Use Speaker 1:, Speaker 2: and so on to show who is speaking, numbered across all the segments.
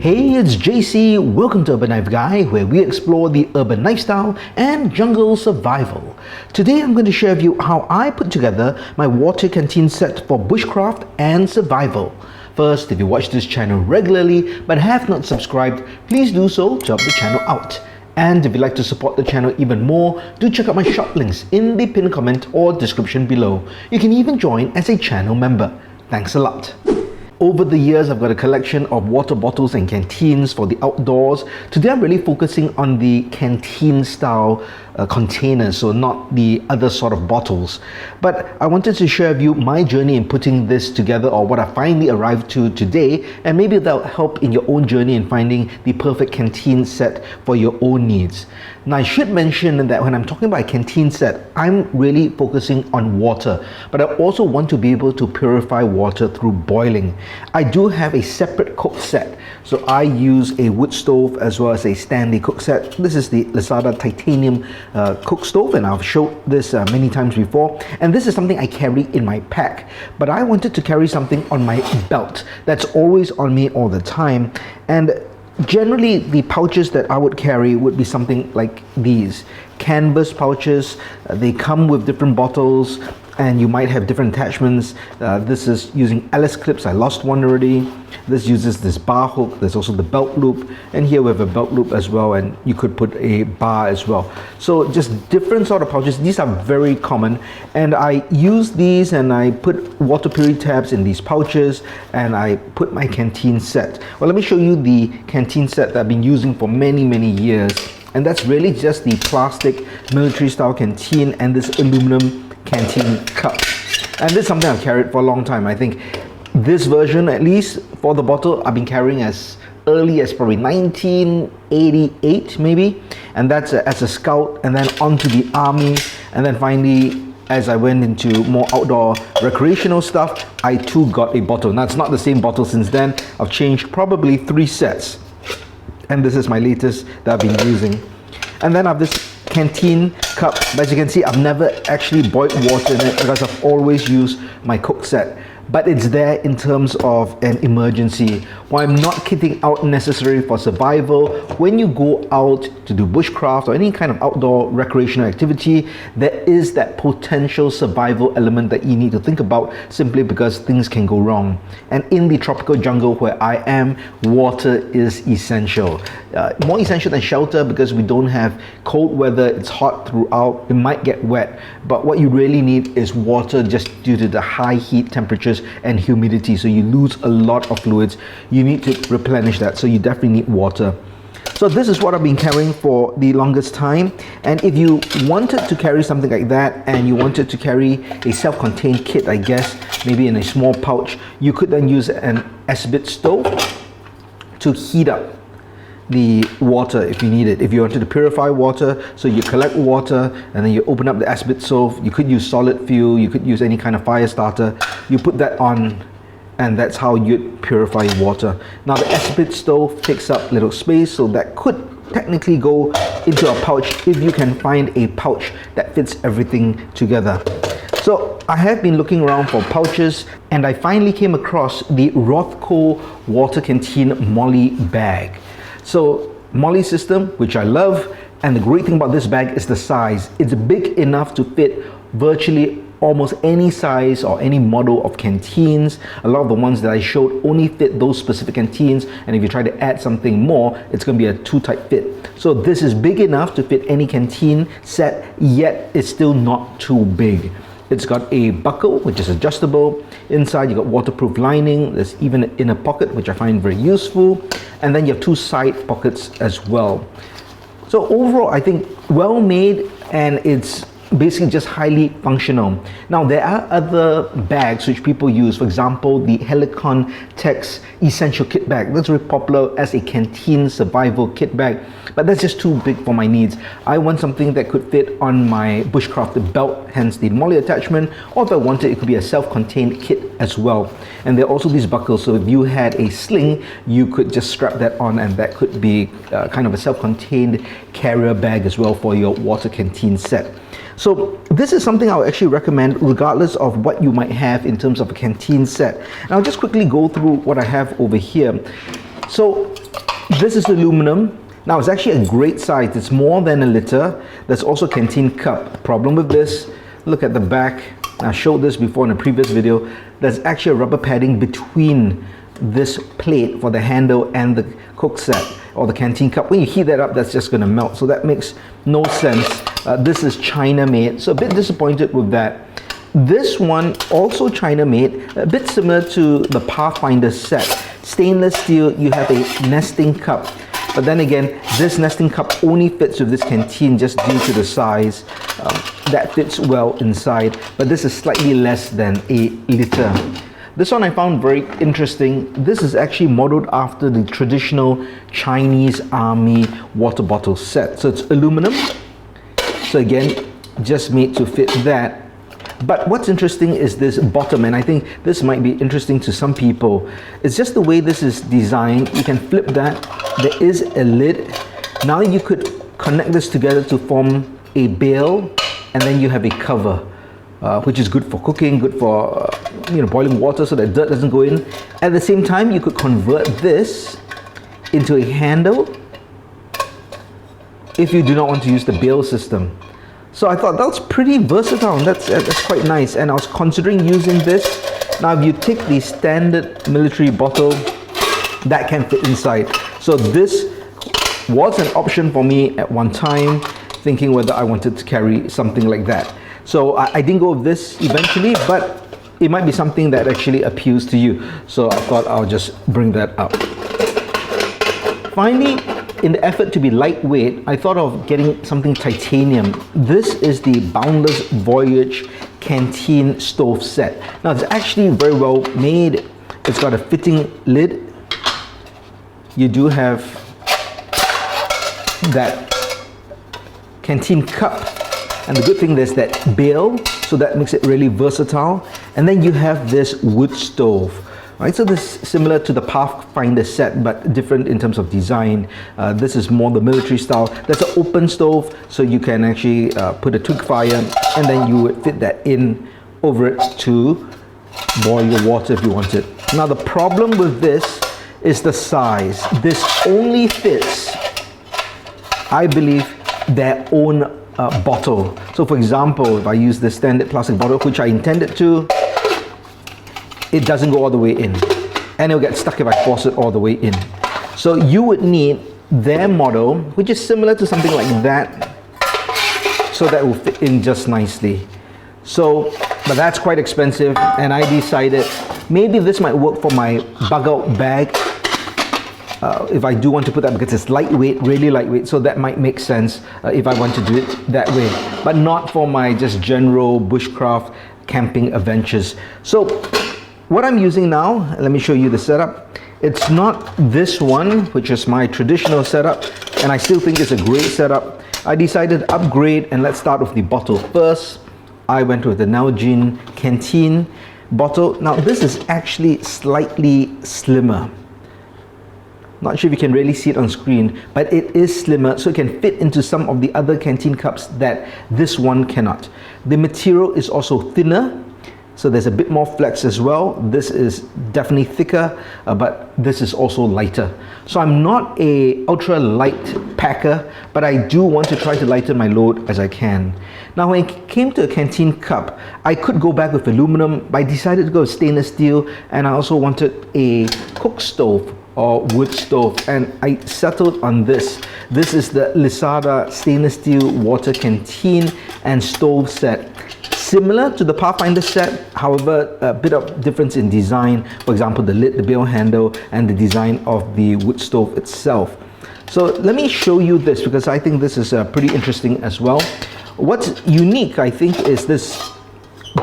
Speaker 1: Hey, it's JC. Welcome to Urban Life Guy, where we explore the urban lifestyle and jungle survival. Today I'm going to share with you how I put together my water canteen set for bushcraft and survival. First, if you watch this channel regularly but have not subscribed, please do so to help the channel out. And if you'd like to support the channel even more, do check out my shop links in the pinned comment or description below. You can even join as a channel member. Thanks a lot. Over the years, I've got a collection of water bottles and canteens for the outdoors. Today, I'm really focusing on the canteen style containers, so not the other sort of bottles. But I wanted to share with you my journey in putting this together, or what I finally arrived to today, and maybe that'll help in your own journey in finding the perfect canteen set for your own needs. Now, I should mention that when I'm talking about a canteen set, I'm really focusing on water, but I also want to be able to purify water through boiling. I do have a separate cook set, so I use a wood stove as well as a Stanley cook set. This is the Lazada titanium cook stove, and I've showed this many times before, and this is something I carry in my pack, but I wanted to carry something on my belt that's always on me all the time. And generally, the pouches that I would carry would be something like these canvas pouches. They come with different bottles and you might have different attachments. This is using Alice clips. I lost one already. This uses this bar hook. There's also the belt loop, and here we have a belt loop as well, and you could put a bar as well. So just different sort of pouches. These are very common, and I use these and I put water purity tabs in these pouches, and I put my canteen set. Well, let me show you the canteen set that I've been using for many years, and that's really just the plastic military style canteen and this aluminum canteen cup. And this is something I've carried for a long time. I think this version, at least for the bottle, I've been carrying as early as probably 1988 maybe, and that's as a scout, and then onto the army, and then finally as I went into more outdoor recreational stuff, I too got a bottle. Now, it's not the same bottle since then. I've changed probably 3 sets, and this is my latest that I've been using. And then I have this canteen cup. As you can see, I've never actually boiled water in it because I've always used my cook set, but it's there in terms of an emergency. While I'm not kitting out necessarily for survival, when you go out to do bushcraft or any kind of outdoor recreational activity, there is that potential survival element that you need to think about, simply because things can go wrong. And in the tropical jungle where I am, water is essential. More essential than shelter, because we don't have cold weather, it's hot throughout, it might get wet, but what you really need is water, just due to the high heat temperatures and humidity, so you lose a lot of fluids. You need to replenish that, so you definitely need water. So this is what I've been carrying for the longest time, and if you wanted to carry something like that and you wanted to carry a self-contained kit, I guess, maybe in a small pouch, you could then use an S-bit stove to heat up the water if you need it. If you wanted to purify water, so you collect water and then you open up the S-bit stove. You could use solid fuel, you could use any kind of fire starter. You put that on, and that's how you purify water. Now, the S-bit stove takes up little space, so that could technically go into a pouch if you can find a pouch that fits everything together. So I have been looking around for pouches, and I finally came across the Rothko water canteen Molly bag. So Molly system, which I love, and the great thing about this bag is the size. It's big enough to fit virtually almost any size or any model of canteens. A lot of the ones that I showed only fit those specific canteens, and if you try to add something more, it's going to be a too tight fit. So this is big enough to fit any canteen set, yet it's still not too big. It's got a buckle, which is adjustable. Inside, you got waterproof lining. There's even an inner pocket, which I find very useful. And then you have 2 side pockets as well. So overall, I think well made, and it's basically just highly functional. Now, there are other bags which people use. For example, the Helicon Tex Essential Kit Bag. That's very popular as a canteen survival kit bag, but that's just too big for my needs. I want something that could fit on my bushcraft belt, hence the Molly attachment, or if I wanted, it could be a self-contained kit as well. And there are also these buckles, so if you had a sling, you could just strap that on, and that could be kind of a self-contained carrier bag as well for your water canteen set. So this is something I would actually recommend regardless of what you might have in terms of a canteen set. And I'll just quickly go through what I have over here. So this is aluminum. Now it's actually a great size. It's more than a liter. There's also Canteen cup. Problem with this, look at the back. I showed this before in a previous video. There's actually a rubber padding between this plate for the handle and the Coke set or the Canteen cup. When you heat that up, that's just going to melt. So that makes no sense. This is China made, so a bit disappointed with that. This one also China made, a bit similar to the Pathfinder set. Stainless steel, you have a nesting cup. But then again, this nesting cup only fits with this Canteen just due to the size. That fits well inside, but this is slightly less than a liter. This one I found very interesting. This is actually modeled after the traditional Chinese army water bottle set. So it's aluminum. So again, just made to fit that. But what's interesting is this bottom, and I think this might be interesting to some people. It's just the way this is designed. You can flip that. There is a lid. Now you could connect this together to form a bail, and then you have a cover, which is good for cooking, good for boiling water so that dirt doesn't go in. At the same time, you could convert this into a handle if you do not want to use the bail system. So I thought that's pretty versatile, and that's quite nice. And I was considering using this. Now if you take the standard military bottle, that can fit inside. So this was an option for me at one time, thinking whether I wanted to carry something like that. So I didn't go with this eventually, but it might be something that actually appeals to you. So I thought I'll just bring that up. Finally, in the effort to be lightweight, I thought of getting something titanium. This is the Boundless Voyage Canteen stove set. Now it's actually very well made. It's got a fitting lid. You do have that Canteen cup, and the good thing is that bail, so that makes it really versatile. And then you have this wood stove. Right, so this is similar to the Pathfinder set, but different in terms of design. This is more the military style. There's an open stove, so you can actually put a twig fire, and then you would fit that in over it to boil your water if you want it. Now the problem with this is the size. This only fits, I believe, their own bottle. So for example, if I use the standard plastic bottle, which I intended to, it doesn't go all the way in, and it'll get stuck if I force it all the way in. So you would need their model, which is similar to something like that, so that will fit in just nicely. So, but that's quite expensive, and I decided maybe this might work for my bug out bag. If I do want to put that, because it's lightweight, really lightweight, so that might make sense if I want to do it that way, but not for my just general bushcraft camping adventures. So what I'm using now, let me show you the setup. It's not this one, which is my traditional setup, and I still think it's a great setup. I decided to upgrade, and let's start with the bottle first. I went with the Nalgene Canteen bottle. Now this is actually slightly slimmer. Not sure if you can really see it on screen, but it is slimmer, so it can fit into some of the other Canteen cups that this one cannot. The material is also thinner, so there's a bit more flex as well. This is definitely thicker, but this is also lighter. So I'm not a ultra light packer, but I do want to try to lighten my load as I can. Now when it came to a Canteen cup, I could go back with aluminum, but I decided to go with stainless steel, and I also wanted a cook stove or wood stove, and I settled on this. This is the Lisada stainless steel water canteen and stove set. Similar to the Pathfinder set, however, a bit of difference in design. For example, the lid, the bail handle, and the design of the wood stove itself. So let me show you this, because I think this is pretty interesting as well. What's unique, I think, is this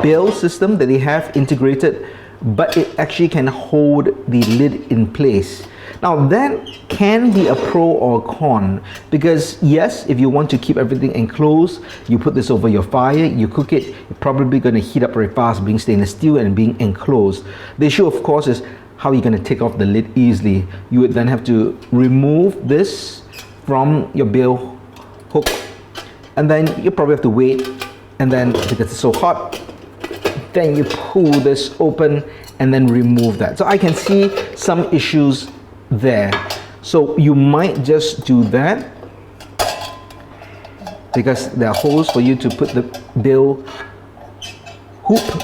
Speaker 1: bail system that they have integrated, but it actually can hold the lid in place. Now that can be a pro or a con, because yes, if you want to keep everything enclosed, you put this over your fire, you cook it, you're probably going to heat up very fast, being stainless steel and being enclosed. The issue, of course, is how you're going to take off the lid easily. You would then have to remove this from your bail hook, and then you probably have to wait, and then because it's so hot, then you pull this open and then remove that. So I can see some issues there. So you might just do that, because there are holes for you to put the bill hoop,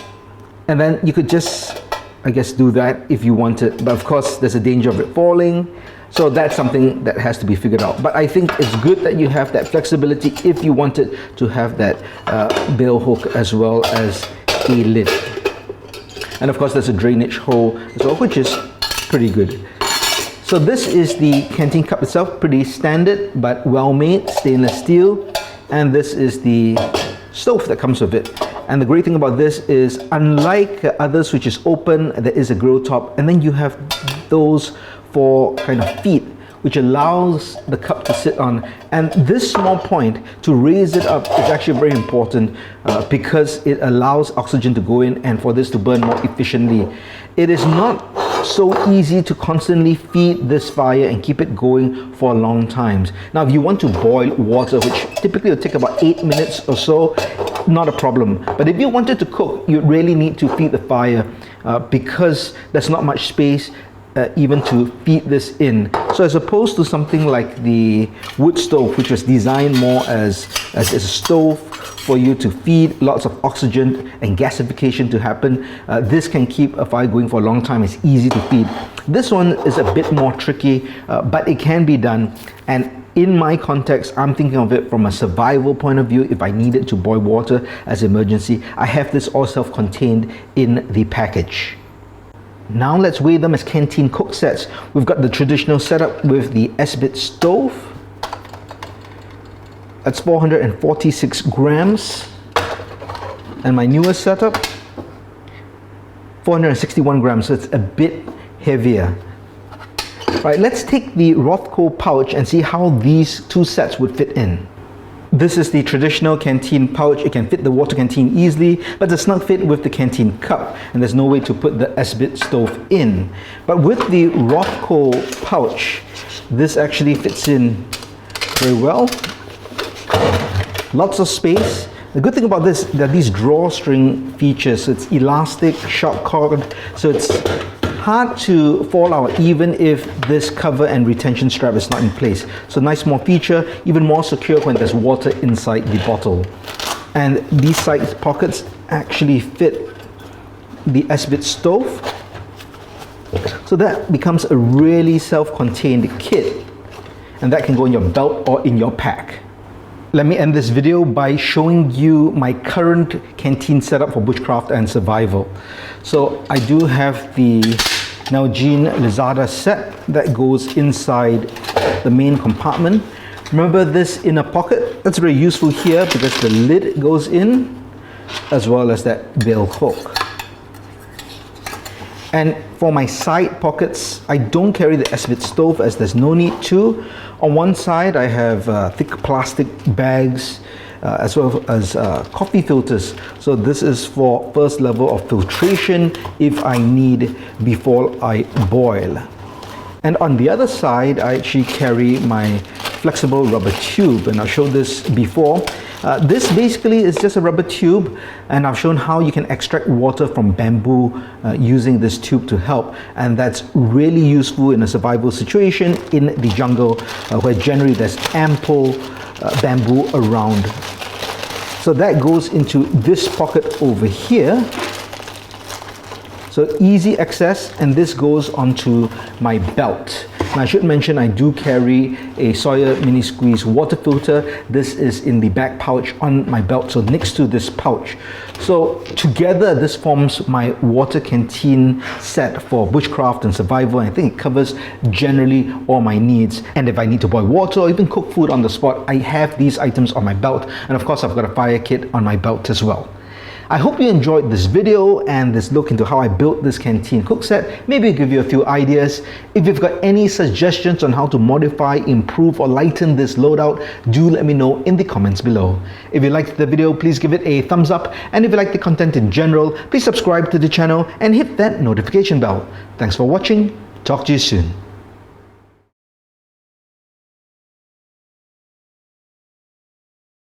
Speaker 1: and then you could just, I guess, do that if you wanted, but of course there's a danger of it falling, so that's something that has to be figured out. But I think it's good that you have that flexibility if you wanted to have that bill hook as well as a lid. And of course there's a drainage hole as well, which is pretty good. So this is the canteen cup itself, pretty standard but well made, stainless steel. And this is the stove that comes with it. And the great thing about this is, unlike others which is open, there is a grill top, and then you have those for kind of feet, which allows the cup to sit on. And this small point to raise it up is actually very important because it allows oxygen to go in and for this to burn more efficiently. It is not so easy to constantly feed this fire and keep it going for long times. Now, if you want to boil water, which typically will take about 8 minutes or so, not a problem. But if you wanted to cook, you really need to feed the fire because there's not much space even to feed this in. So as opposed to something like the wood stove, which was designed more as a stove for you to feed lots of oxygen and gasification to happen, this can keep a fire going for a long time. It's easy to feed. This one is a bit more tricky, but it can be done. And in my context, I'm thinking of it from a survival point of view. If I needed to boil water as an emergency, I have this all self-contained in the package. Now let's weigh them as Canteen cook sets. We've got the traditional setup with the S-bit stove. That's 446 grams. And my newest setup, 461 grams, so it's a bit heavier. Right, let's take the Rothko pouch and see how these two sets would fit in. This is the traditional Canteen pouch. It can fit the water canteen easily, but does not fit with the Canteen cup, and there's no way to put the S-bit stove in. But with the Rothko pouch, this actually fits in very well. Lots of space. The good thing about this, there are these drawstring features. So it's elastic, sharp cord, so it's hard to fall out even if this cover and retention strap is not in place. So nice small feature, even more secure when there's water inside the bottle. And these side pockets actually fit the S-bit stove. So that becomes a really self-contained kit. And that can go in your belt or in your pack. Let me end this video by showing you my current Canteen setup for bushcraft and survival. So I do have the Nalgene Lizada set that goes inside the main compartment. Remember this inner pocket? That's very useful here because the lid goes in as well as that bill hook. And for my side pockets, I don't carry the S-bit stove as there's no need to. On one side, I have thick plastic bags as well as coffee filters. So this is for first level of filtration if I need before I boil. And on the other side, I actually carry my flexible rubber tube, and I've shown this before. This basically is just a rubber tube, and I've shown how you can extract water from bamboo using this tube to help, and that's really useful in a survival situation in the jungle where generally there's ample bamboo around. So that goes into this pocket over here. So easy access, and this goes onto my belt. Now I should mention I do carry a Sawyer mini squeeze water filter. This is in the back pouch on my belt, so next to this pouch. So together this forms my water canteen set for bushcraft and survival. I think it covers generally all my needs. And if I need to boil water or even cook food on the spot, I have these items on my belt. And of course I've got a fire kit on my belt as well. I hope you enjoyed this video and this look into how I built this Canteen cook set. Maybe it'll give you a few ideas. If you've got any suggestions on how to modify, improve or lighten this loadout, do let me know in the comments below. If you liked the video, please give it a thumbs up, and if you like the content in general, please subscribe to the channel and hit that notification bell. Thanks for watching. Talk to you soon.